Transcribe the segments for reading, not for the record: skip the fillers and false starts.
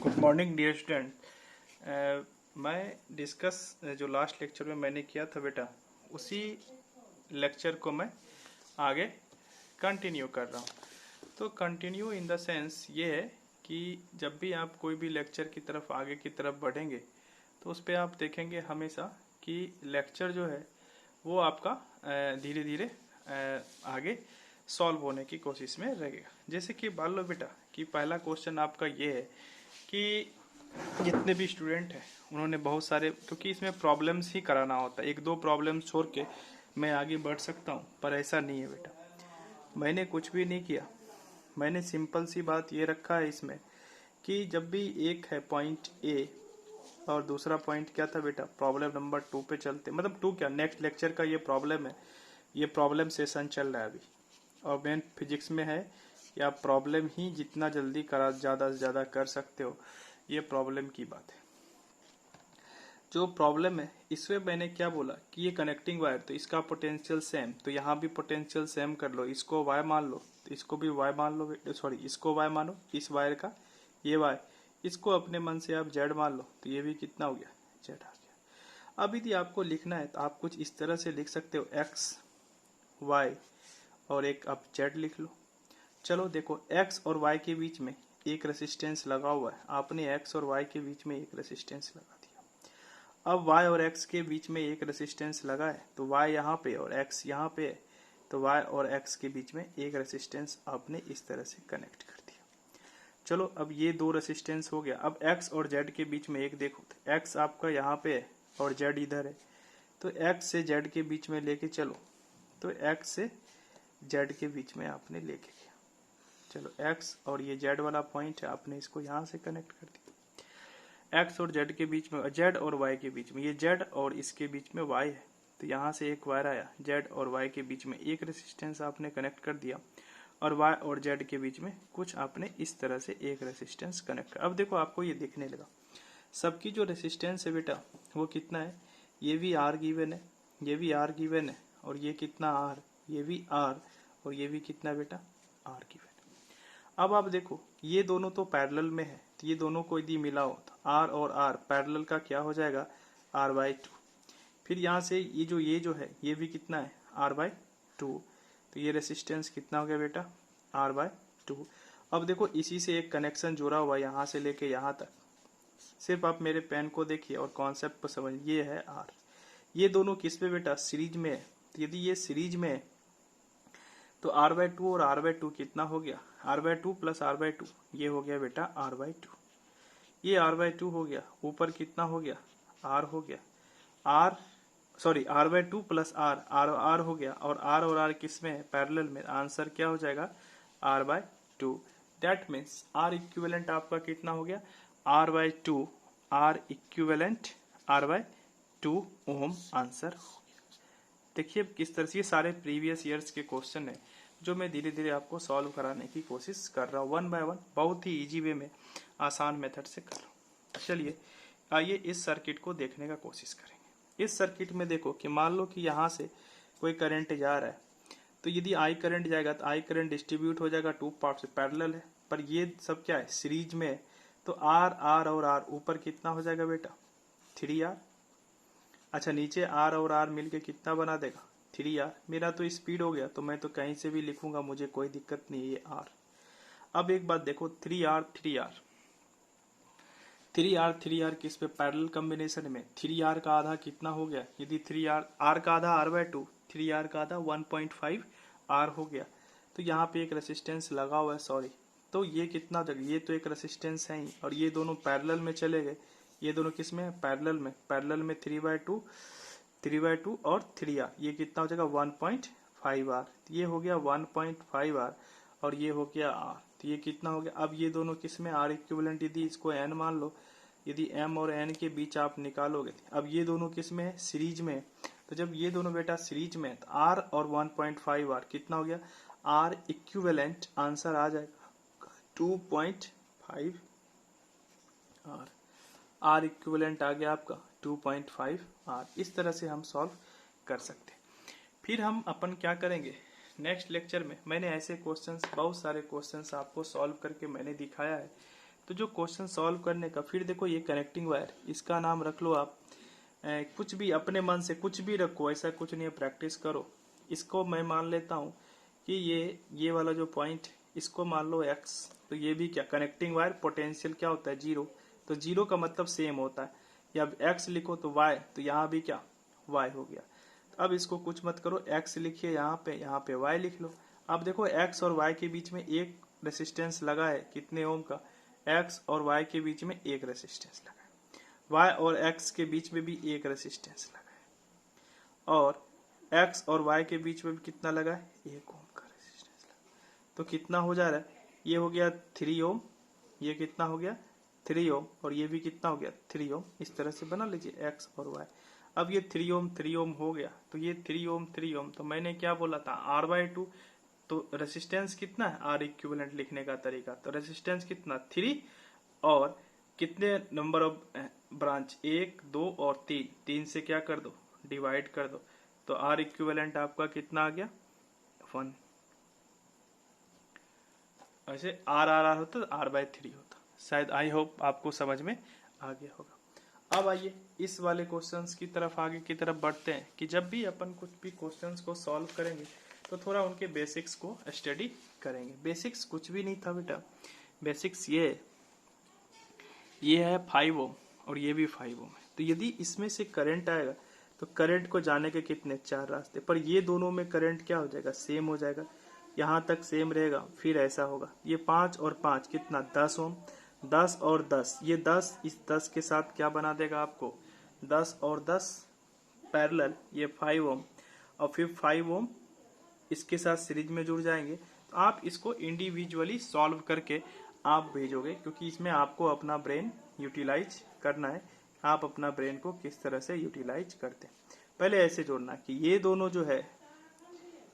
Good morning dear student. मैं discuss जो last lecture में मैंने किया था बेटा, उसी लेक्चर को मैं आगे कंटिन्यू कर रहा हूँ। तो कंटिन्यू इन द सेंस ये है कि जब भी आप कोई भी लेक्चर की तरफ आगे की तरफ बढ़ेंगे तो उस पर आप देखेंगे हमेशा कि लेक्चर जो है वो आपका धीरे धीरे आगे सॉल्व होने की कोशिश में रहेगा। जैसे कि मान लो बेटा कि पहला क्वेश्चन आपका ये है कि जितने भी स्टूडेंट हैं उन्होंने बहुत सारे, क्योंकि इसमें प्रॉब्लम्स ही कराना होता है, एक दो प्रॉब्लम्स छोड़ के मैं आगे बढ़ सकता हूँ, पर ऐसा नहीं है बेटा। मैंने कुछ भी नहीं किया, मैंने सिंपल सी बात ये रखा है इसमें कि जब भी एक है पॉइंट ए और दूसरा पॉइंट क्या था बेटा, प्रॉब्लम नंबर 2 पे चलते, मतलब 2 क्या, नेक्स्ट लेक्चर का ये प्रॉब्लम है, ये प्रॉब्लम सेशन चल रहा है अभी। और मेन फिजिक्स में है कि आप प्रॉब्लम ही जितना जल्दी करा ज़्यादा से ज़्यादा कर सकते हो, ये प्रॉब्लम की बात है। जो प्रॉब्लम है इसमें मैंने क्या बोला कि ये कनेक्टिंग वायर, तो इसका पोटेंशियल सेम, तो यहाँ भी पोटेंशियल सेम कर लो, इसको वाई मान लो तो इसको भी वाई मान लो, सॉरी इसको वाई मानो, इस वायर का ये वाई, इसको अपने मन से आप जेड मान लो, तो ये भी कितना हो गया, जेड आ गया। अब यदि आपको लिखना है तो आप कुछ इस तरह से लिख सकते हो, एक्स वाई और एक आप जेड लिख लो। चलो देखो, एक्स और वाई के बीच में एक रेसिस्टेंस लगा हुआ है, आपने एक्स और वाई के बीच में एक रेसिस्टेंस लगा दिया। अब वाई और एक्स के बीच में एक रेसिस्टेंस लगा है, तो वाई यहाँ पे और एक्स यहाँ पे है, तो वाई और एक्स के बीच में एक रेसिस्टेंस आपने इस तरह से कनेक्ट कर दिया। चलो अब ये दो रेसिस्टेंस हो गया। अब एक्स और जेड के बीच में एक देखो, तो एक्स आपका यहाँ पे है और जेड इधर है, तो एक्स से जेड के बीच में लेके चलो, तो एक्स से जेड के बीच में आपने लेके गया। चलो एक्स और ये जेड वाला पॉइंट है, आपने इसको यहाँ से कनेक्ट कर दिया। एक्स और जेड के बीच में, जेड और वाई के बीच में, ये जेड और इसके बीच में वाई है, तो यहाँ से एक वायर आया, जेड और वाई के बीच में एक रेसिस्टेंस आपने कनेक्ट कर दिया, और वाई और जेड के बीच में कुछ आपने इस तरह से एक रेसिस्टेंस कनेक्ट कर। अब देखो आपको ये दिखने लगा, सबकी जो रेसिस्टेंस है बेटा वो कितना है, ये भी आर गिवन है, ये भी आर गिवन है, और ये कितना आर, ये भी आर, और ये भी कितना बेटा, आर गिवन। अब आप देखो ये दोनों तो पैरेलल में है, तो ये दोनों को यदि मिलाओ तो आर और आर पैरेलल का क्या हो जाएगा, आर बाई 2। फिर यहाँ से ये जो है ये भी कितना है, आर बाई 2, तो ये रेसिस्टेंस कितना हो गया बेटा, आर बाई 2। अब देखो इसी से एक कनेक्शन जुड़ा हुआ है यहाँ से लेके यहाँ तक, सिर्फ आप मेरे पेन को देखिए और कॉन्सेप्ट को समझ, ये है आर, ये दोनों किस पे बेटा, सीरीज में है। तो यदि ये सीरीज में है तो आर बाई 2 और आर बाई 2 कितना हो गया, r by 2 plus r by 2, ये हो गया बेटा आर बाई 2, ये आर बाई 2 हो गया, ऊपर कितना हो गया, आर हो गया, r sorry r by 2 plus r, r हो गया, और आर किस में है, पैरेलल में, आंसर क्या हो जाएगा, r by 2। That means r equivalent आपका कितना हो गया, r by 2, r equivalent r by 2 ohm answer हो गया। देखिए किस तरह से ये सारे प्रीवियस ईयर्स के क्वेश्चन है जो मैं धीरे धीरे आपको सॉल्व कराने की कोशिश कर रहा हूँ, वन बाय वन, बहुत ही इजी वे में, आसान मेथड से कर रहा हूँ। चलिए आइए इस सर्किट को देखने का कोशिश करेंगे। इस सर्किट में देखो कि मान लो कि यहाँ से कोई करंट जा रहा है, तो यदि आई करंट जाएगा तो आई करंट डिस्ट्रीब्यूट हो जाएगा 2 पार्ट से, पैरेलल है, पर ये सब क्या है, सीरीज में है, तो आर आर और आर ऊपर कितना हो जाएगा बेटा, 3R। अच्छा नीचे आर और आर मिलके कितना बना देगा, 3R। मेरा तो स्पीड हो गया तो मैं तो कहीं से भी लिखूंगा, मुझे कोई दिक्कत नहीं है, ये आर। अब एक बात देखो, 3R 3R 3R 3R किस पे, पैरेलल कॉम्बिनेशन में 3R का आधा कितना हो गया, यदि 3R, R का आधा R बाई 2, 3R का आधा 1.5 R हो गया, तो यहाँ पे एक रेसिस्टेंस लगा हुआ है, सॉरी, तो ये कितना तक, ये तो एक रेसिस्टेंस है ही, और ये दोनों पैरेलल में चले गए, ये दोनों किस में, पैरेलल में, पैरेलल में 3/2 और 3R, ये कितना हो जाएगा 1.5R, ये हो गया 1.5R, और ये हो गया R, तो ये कितना हो गया। अब ये दोनों किस में, R इक्विवेलेंट, यदि इसको N मान लो, यदि M और N के बीच आप निकालोगे, अब ये दोनों किस में है, सीरीज में है, तो जब ये दोनों बेटा सीरीज में है तो R और 1.5R कितना हो गया, R इक्विवेलेंट आंसर आ जाएगा 2.5R, R इक्विवेलेंट आ गया आपका 2.5R। इस तरह से हम सॉल्व कर सकते हैं। फिर हम अपन क्या करेंगे, नेक्स्ट लेक्चर में मैंने ऐसे क्वेश्चंस, बहुत सारे क्वेश्चंस आपको सॉल्व करके मैंने दिखाया है, तो जो क्वेश्चन सॉल्व करने का, फिर देखो ये कनेक्टिंग वायर, इसका नाम रख लो आप कुछ भी, अपने मन से कुछ भी रखो, ऐसा कुछ नहीं है, प्रैक्टिस करो। इसको मैं मान लेता हूँ कि ये वाला जो पॉइंट, इसको मान लो x, तो ये भी क्या, कनेक्टिंग वायर पोटेंशियल क्या होता है, 0। तो 0 का मतलब सेम होता है, या x लिखो तो y, तो यहाँ भी क्या, y हो गया। तो अब इसको कुछ मत करो, x लिखिए यहाँ पे y लिख लो। अब देखो x और y के बीच में एक रेसिस्टेंस लगा है, कितने ओम का, x और y के बीच में एक रेसिस्टेंस लगा है, y और x के बीच में भी एक रेसिस्टेंस लगा है, और x और y के बीच में भी कितना लगा है, 1 ओम का रेसिस्टेंस लगा। तो कितना हो जा रहा है, ये हो गया 3 ओम, ये कितना हो गया 3 ओम, और ये भी कितना हो गया 3 ओम। इस तरह से बना लीजिए x और y। अब ये 3 ओम हो गया, तो ये 3 ओम, तो मैंने क्या बोला था, R/2। तो रेसिस्टेंस कितना है, R इक्विवेलेंट लिखने का तरीका, तो रेसिस्टेंस कितना 3, और कितने नंबर ऑफ ब्रांच, 1 2 और 3 से क्या कर दो, डिवाइड कर दो। तो R इक्विवेलेंट आपका कितना आ गया 1। ऐसे R होता तो R/3 होता। शायद, आई होप आपको समझ में आ गया होगा। अब आइए इस वाले क्वेश्चंस की तरफ, आगे की तरफ बढ़ते हैं कि जब भी अपन कुछ भी क्वेश्चंस को सॉल्व करेंगे तो थोड़ा उनके बेसिक्स को स्टडी करेंगे। बेसिक्स कुछ भी नहीं था बेटा, बेसिक्स ये है 5 ओम और ये भी 5 ओम है। तो यदि इसमें से करंट आएगा तो करंट को जाने के कितने, 4 रास्ते, पर ये दोनों में करंट क्या हो जाएगा, सेम हो जाएगा, यहाँ तक सेम रहेगा। फिर ऐसा होगा, ये 5 और 5 कितना, 10 ओम, 10 और 10, ये 10 इस 10 के साथ क्या बना देगा आपको, 10 और 10 पैरेलल, ये 5 ओम, और फिर 5 ओम इसके साथ सीरीज में जुड़ जाएंगे। तो आप इसको इंडिविजुअली सॉल्व करके आप भेजोगे, क्योंकि इसमें आपको अपना ब्रेन यूटिलाइज करना है, आप अपना ब्रेन को किस तरह से यूटिलाइज करते हैं। पहले ऐसे जोड़ना कि ये दोनों जो है,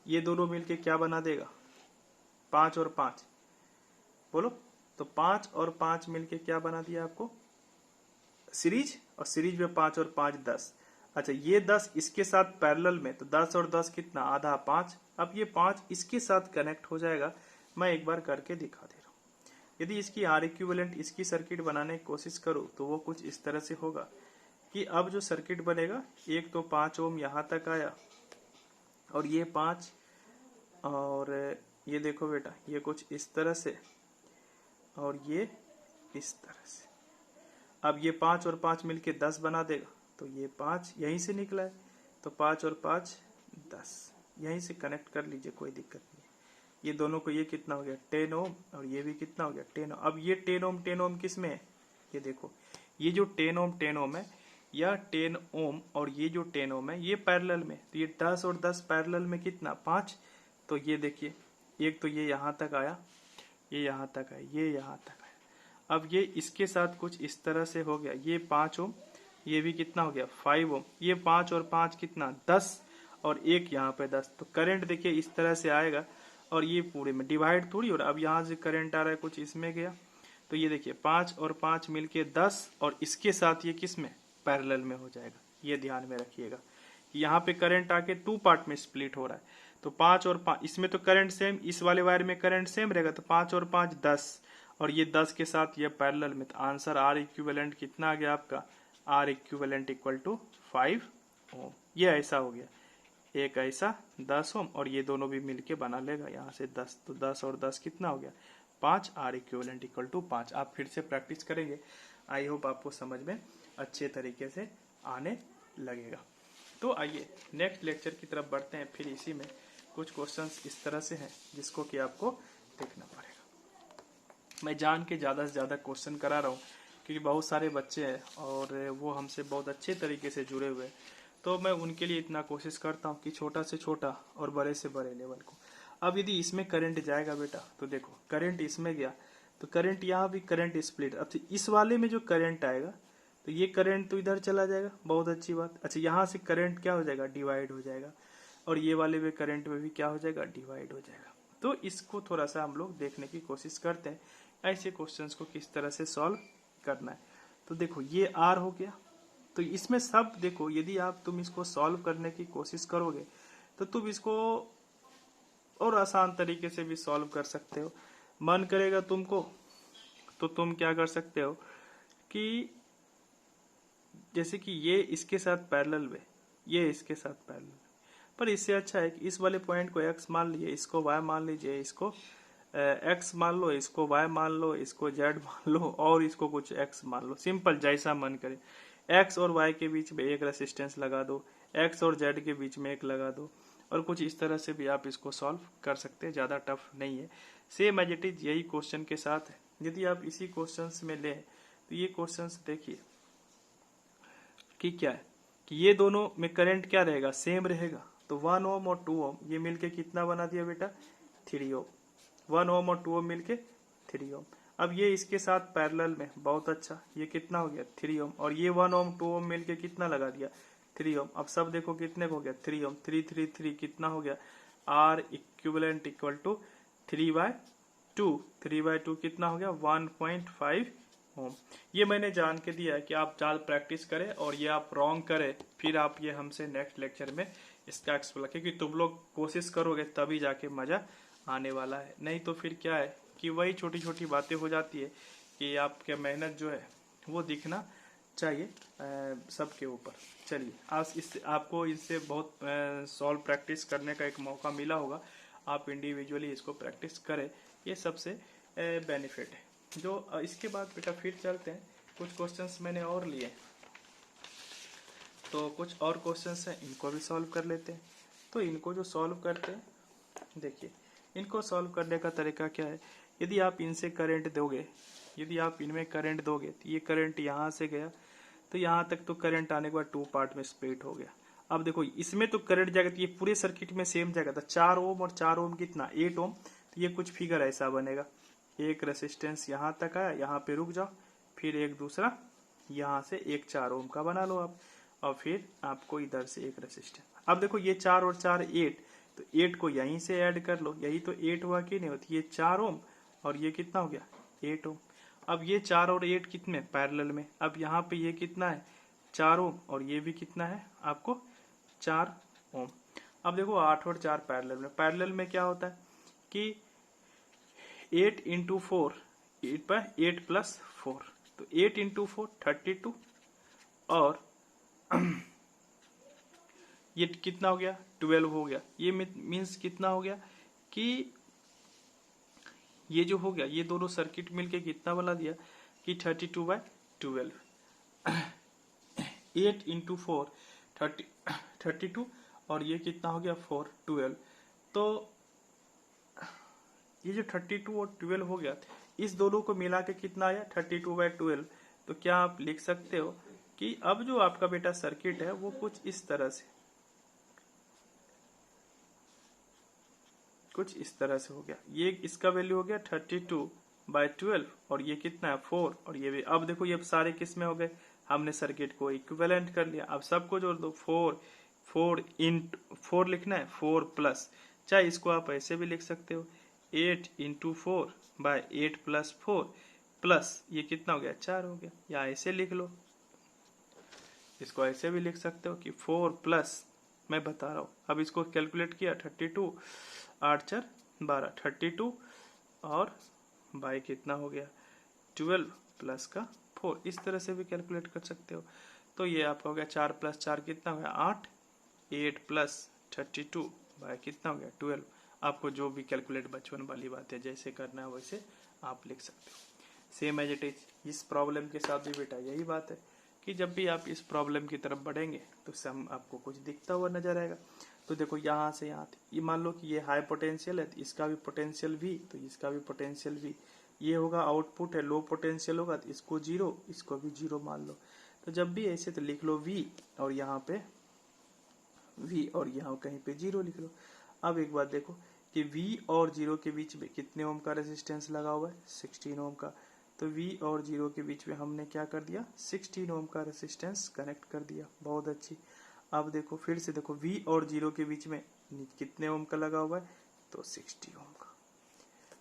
ये दोनों मिलके क्या बना देगा, 5 और 5, बोलो। तो 5 और 5 मिलके क्या बना दिया आपको, सीरीज, और सीरीज में 5 और 5 10। अच्छा, ये 10 इसके साथ पैरेलल में, तो 10 और 10 कितना, आधा, 5। अब ये 5 इसके साथ कनेक्ट हो जाएगा। मैं एक बार करके दिखा दे रहा हूँ। यदि इसकी R इक्विवेलेंट इसकी सर्किट बनाने की कोशिश करो तो वो कुछ इस तरह से होगा कि अब जो सर्किट बनेगा, एक तो 5 ओम यहाँ तक आया, और ये 5, और ये देखो बेटा, ये कुछ इस तरह से, और ये इस तरह से। अब ये 5 और 5 मिलके 10 बना देगा, तो ये 5 यहीं से निकला है, तो 5 और 5 10, यहीं से कनेक्ट कर लीजिए, कोई दिक्कत नहीं है। ये दोनों को, ये कितना हो गया 10 ओम, और ये भी कितना हो गया 10 ओम। अब ये 10 ओम किस में है, ये देखो, ये जो 10 ओम है, या 10 ओम और ये जो 10 ओम है, ये पैरेलल में, तो ये 10 और 10 पैरेलल में कितना, 5। तो ये देखिए, एक तो ये यहाँ तक आया, ये यहाँ तक आया, ये यहाँ तक आया। अब ये इसके साथ कुछ इस तरह से हो गया, ये 5 ओम, ये भी कितना हो गया 5 ओम, ये 5 और 5 कितना 10, और एक यहाँ पे 10। तो करंट देखिए इस तरह से आएगा, और ये पूरे में डिवाइड थोड़ी हो रहा है। अब यहाँ से करंट आ रहा है, कुछ इसमें गया, तो ये देखिए 5 और 5 मिलके 10, और इसके साथ ये किस में, पैरेलल में हो जाएगा। ये ध्यान में रखिएगा, यहाँ पे करंट आके 2 पार्ट में स्प्लिट हो रहा है। तो 5 और 5, इसमें तो करंट सेम, इस वाले वायर में करंट सेम रहेगा, तो 5 और 5 10, और ये 10 के साथ ये पैरेलल में। तो आंसर R इक्विवेलेंट कितना आ गया आपका, R इक्विवेलेंट इक्वल टू 5 ओम। ये ऐसा हो गया, एक ऐसा 10 ओम, और ये दोनों भी मिलके बना लेगा यहाँ से 10, तो 10 और 10 कितना हो गया 5, R इक्विवेलेंट इक्वल टू 5। आप फिर से प्रैक्टिस करेंगे, आई होप आपको समझ में अच्छे तरीके से आने लगेगा। तो आइए नेक्स्ट लेक्चर की तरफ बढ़ते हैं। फिर इसी में कुछ क्वेश्चंस इस तरह से हैं जिसको कि आपको देखना पड़ेगा। मैं जान के ज़्यादा से ज़्यादा क्वेश्चन करा रहा हूँ, क्योंकि बहुत सारे बच्चे हैं और वो हमसे बहुत अच्छे तरीके से जुड़े हुए हैं, तो मैं उनके लिए इतना कोशिश करता हूँ कि छोटा से छोटा और बड़े से बड़े लेवल को। अब यदि इसमें करंट जाएगा बेटा, तो देखो करंट इसमें गया, तो करंट यहाँ भी करंट स्प्लिट। अब इस वाले में जो करंट आएगा, तो ये करंट तो इधर चला जाएगा, बहुत अच्छी बात। अच्छा, यहाँ से करंट क्या हो जाएगा, डिवाइड हो जाएगा, और ये वाले में करंट में भी क्या हो जाएगा, डिवाइड हो जाएगा। तो इसको थोड़ा सा हम लोग देखने की कोशिश करते हैं, ऐसे क्वेश्चंस को किस तरह से सॉल्व करना है। तो देखो ये R हो गया, तो इसमें सब देखो, यदि तुम इसको सॉल्व करने की कोशिश करोगे तो तुम इसको और आसान तरीके से भी सॉल्व कर सकते हो। मन करेगा तुमको तो तुम क्या कर सकते हो कि जैसे कि ये इसके साथ पैरेलल में, ये इसके साथ पैरेलल, पर इससे अच्छा है कि इस वाले पॉइंट को x मान लीजिए, इसको y मान लीजिए, इसको x मान लो, इसको y मान लो, इसको z मान लो और इसको कुछ x मान लो, सिंपल जैसा मन करे। x और y के बीच में एक रेसिस्टेंस लगा दो, x और z के बीच में एक लगा दो, और कुछ इस तरह से भी आप इसको सॉल्व कर सकते हैं, ज़्यादा टफ नहीं है। सेम एज इट इज यही क्वेश्चन के साथ है। यदि आप इसी क्वेश्चंस में लें तो ये क्वेश्चंस देखिए कि क्या है कि ये दोनों में करंट क्या रहेगा, सेम रहेगा। तो 1 ओम और 2 ओम ये मिलके कितना बना दिया बेटा, 3 ओम। 1 ओम और 2 ओम मिलके 3 ओम। अब ये इसके साथ पैरेलल में, बहुत अच्छा, ये कितना हो गया 3 ओम, और ये 1 ओम 2 ओम मिलके कितना लगा दिया 3 ओम। अब सब देखो कितने हो गया 3 ओम, 3 3 3 कितना हो गया, आर इक्विवेलेंट इक्वल टू 3/2। 3/2 कितना हो गया 1.5 ओम। ये मैंने जान के दिया है कि आप ज्यादा प्रैक्टिस करें और ये आप रॉन्ग करें, फिर आप ये हमसे नेक्स्ट लेक्चर में इसका एक्सप्लेन, क्योंकि तुम लोग कोशिश करोगे तभी जाके मजा आने वाला है। नहीं तो फिर क्या है कि वही छोटी छोटी बातें हो जाती है कि आपके मेहनत जो है वो दिखना चाहिए सबके ऊपर। चलिए आज इससे आपको इससे बहुत सॉल्व प्रैक्टिस करने का एक मौका मिला होगा। आप इंडिविजुअली इसको प्रैक्टिस करें, ये सबसे बेनिफिट है। जो इसके बाद बेटा फिर चलते हैं, कुछ क्वेश्चंस मैंने और लिए, तो कुछ और क्वेश्चंस हैं, इनको भी सॉल्व कर लेते हैं। तो इनको जो सॉल्व करते हैं, देखिए इनको सॉल्व करने का तरीका क्या है। यदि आप इनसे करंट दोगे, यदि आप इनमें करंट दोगे तो ये करंट यहाँ से गया तो यहाँ तक, तो करंट आने के बाद 2 पार्ट में स्प्लिट हो गया। अब देखो इसमें तो करंट जाएगा तो ये पूरे सर्किट में सेम जाएगा, तो 4 ओम और 4 ओम कितना 8 ओम। तो ये कुछ फिगर ऐसा बनेगा, एक रेसिस्टेंस यहाँ तक आया, यहाँ पे रुक जाओ, फिर एक दूसरा यहाँ से एक 4 ओम का बना लो आप, और फिर आपको इधर से एक रेसिस्टेंस। अब देखो ये 4 और 4 8, तो 8 को यहीं से ऐड कर लो, यही तो 8 हुआ कि नहीं होती, ये 4 ओम और ये कितना हो गया 8 ओम। अब ये 4 और 8 कितने पैरेलल में, अब यहाँ पे ये कितना है 4 ओम और ये भी कितना है आपको 4 ओम। अब देखो 8 और 4 पैरेलल में, पैरेलल में क्या होता है कि 8 इंटू 4, 8 प्लस 4, तो 8 इंटू 4 32, और ये कितना हो गया 12 हो गया। ये मीन्स कितना हो गया कि ये जो हो गया, ये दोनों सर्किट मिलके कितना बना दिया कि 32/12। 8 इंटू 4 32, और ये कितना हो गया 4 12। तो ये जो 32 और 12 हो गया, इस दोनों को मिला के कितना आया 32/12। तो क्या आप लिख सकते हो कि अब जो आपका बेटा सर्किट है वो कुछ इस तरह से, कुछ इस तरह से हो गया। ये इसका वैल्यू हो गया 32/12, और ये कितना है 4, और ये भी। अब देखो ये सारे किस में हो गए, हमने सर्किट को इक्विवेलेंट कर लिया। अब सबको जोड़ दो, 4 लिखना है 4 प्लस, चाहे इसको आप ऐसे भी लिख सकते हो 8 इंटू 4/8 प्लस 4, प्लस ये कितना हो गया 4 हो गया, या ऐसे लिख लो, इसको ऐसे भी लिख सकते हो कि 4 प्लस, मैं बता रहा हूँ। अब इसको कैलकुलेट किया 32, 8 4 12, 32 और बाई कितना हो गया 12 प्लस का 4, इस तरह से भी कैलकुलेट कर सकते हो। तो ये आपका हो गया 4 प्लस 4 कितना हो गया 8, 8 प्लस 32 बाई कितना हो गया 12। आपको जो भी कैलकुलेट बचपन वाली बात है जैसे करना है वैसे आप लिख सकते हो। सेम एज इट इज इस प्रॉब्लम के साथ भी बेटा यही बात है कि जब भी आप इस प्रॉब्लम की तरफ बढ़ेंगे तो सम आपको कुछ दिखता हुआ नजर आएगा। तो देखो यहाँ से यहाँ, ये मान लो कि ये हाई पोटेंशियल है तो इसका भी पोटेंशियल भी, तो इसका भी पोटेंशियल भी, ये होगा आउटपुट है, लो पोटेंशियल होगा तो इसको 0, इसको भी 0 मान लो। तो जब भी ऐसे तो लिख लो V, और यहाँ पे V, और यहाँ कहीं पे 0 लिख लो। अब एक बात देखो कि V और 0 के बीच में कितने ओम का रेजिस्टेंस लगा हुआ है 16 ओम का। तो V और 0 के बीच में हमने क्या कर दिया 16 ओम का रेजिस्टेंस कनेक्ट कर दिया, बहुत अच्छी। अब देखो फिर से देखो V और 0 के बीच में कितने ओम का लगा हुआ है, तो 60 ओम का।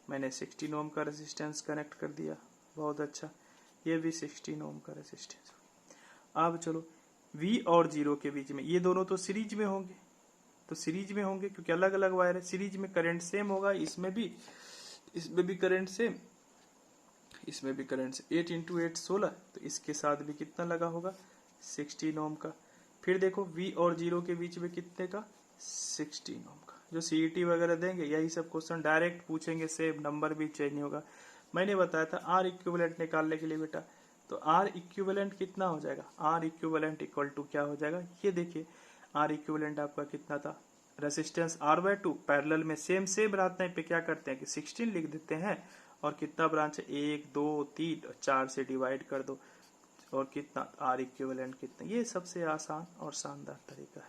मैंने 16 ओम का रेजिस्टेंस कनेक्ट कर दिया, बहुत अच्छा। ये भी 16 ओम का रेजिस्टेंस। अब चलो V और 0 के बीच में, ये दोनों तो सीरीज में होंगे, तो सीरीज में होंगे क्योंकि अलग अलग वायर है, सीरीज में करंट सेम होगा, इसमें भी करंट सेम, इसमें भी करंट 8 इंटू 8 16, तो इसके साथ भी कितना लगा होगा 16 ओम का। फिर देखो V और 0 के बीच में कितने का 16 ओम का। जो CET वगैरह देंगे यही सब क्वेश्चन डायरेक्ट पूछेंगे, सेम नंबर भी चेंज नहीं होगा। मैंने बताया था R इक्विवेलेंट निकालने के लिए बेटा, तो R इक्विवेलेंट कितना हो जाएगा, R इक्विवेलेंट इक्वल टू क्या हो जाएगा, ये देखिए R इक्विवेलेंट आपका कितना था, रेसिस्टेंस R/2 पैरेलल में सेम रहते हैं पे क्या करते हैं कि 16 लिख देते हैं और कितना ब्रांच है 1 2 3 और 4 से डिवाइड कर दो और कितना R इक्विवेलेंट कितना। ये सबसे आसान और शानदार तरीका है।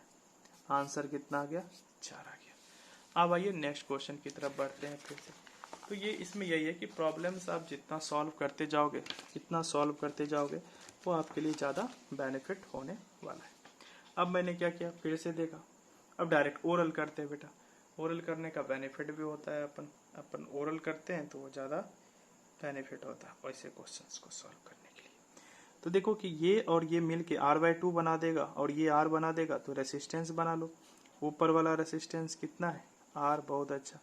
आंसर कितना आ गया 4 आ गया। अब आइए नेक्स्ट क्वेश्चन की तरफ बढ़ते हैं फिर से। तो ये इसमें यही है कि प्रॉब्लम्स आप जितना सॉल्व करते जाओगे वो आपके लिए ज़्यादा बेनिफिट होने वाला है। अब मैंने क्या किया, फिर से देखा, अब डायरेक्ट ओरल करते हैं बेटा। ओरल करने का बेनिफिट भी होता है, अपन ओरल करते हैं तो वो ज़्यादा बेनिफिट होता है वैसे क्वेश्चंस को सॉल्व करने के लिए। तो देखो कि ये और ये मिल के R/2 बना देगा और ये R बना देगा, तो रेसिस्टेंस बना लो। ऊपर वाला रेसिस्टेंस कितना है R, बहुत अच्छा।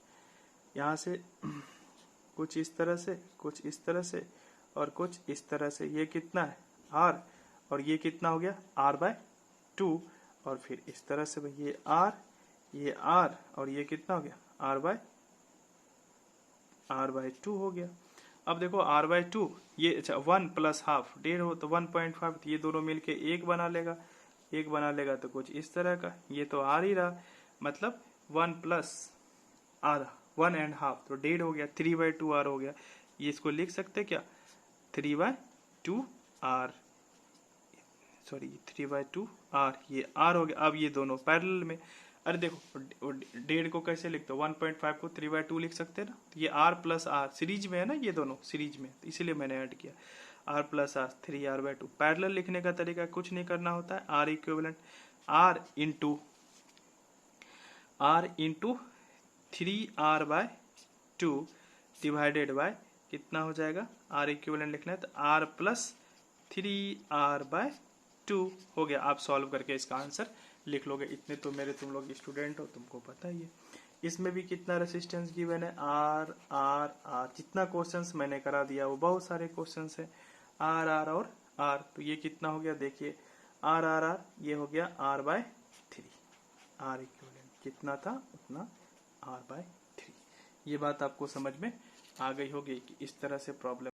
यहाँ से कुछ इस तरह से, कुछ इस तरह से और कुछ इस तरह से, ये कितना है R और ये कितना हो गया R/2 और फिर इस तरह से भाई ये R और ये कितना हो गया R/2 हो गया। अब देखो R/2 ये अच्छा 1 प्लस हाफ 1.5 हो तो 1.5, तो ये दोनों मिलके एक बना लेगा तो कुछ इस तरह का, ये तो R ही रहा, मतलब 1 प्लस आधा 1.5 तो 1.5 हो गया, 3/2 R हो गया। ये इसको लिख सकते क्या 3/2 R, सॉरी 3/2 R, ये R हो गया। अब ये दोनों पैरेलल में, अरे देखो 1.5 को कैसे लिखते हो 1.5 को 3/2 लिख सकते हैं ना, तो ये R प्लस R सीरीज में है ना, ये दोनों सीरीज में, तो इसीलिए मैंने ऐड किया R plus R 3R/2। Parallel लिखने का तरीका कुछ नहीं करना होता है, R equivalent R into 3R/2 divided by कितना हो जाएगा, R इक्विवेलेंट लिखना है तो R प्लस 3R/2 हो गया। आप सॉल्व करके इसका आंसर लिख लोगे। इतने तो तुम लोग स्टूडेंट हो, तुमको पता ही है। इसमें भी कितना रेसिस्टेंस गिवन है R। जितना क्वेश्चंस मैंने करा दिया वो बहुत सारे क्वेश्चंस है R और R। तो ये कितना हो गया देखिए R, ये हो गया R/3। R इक्विवेलेंट कितना था उतना R/3। ये बात आपको समझ में आ गई होगी कि इस तरह से प्रॉब्लम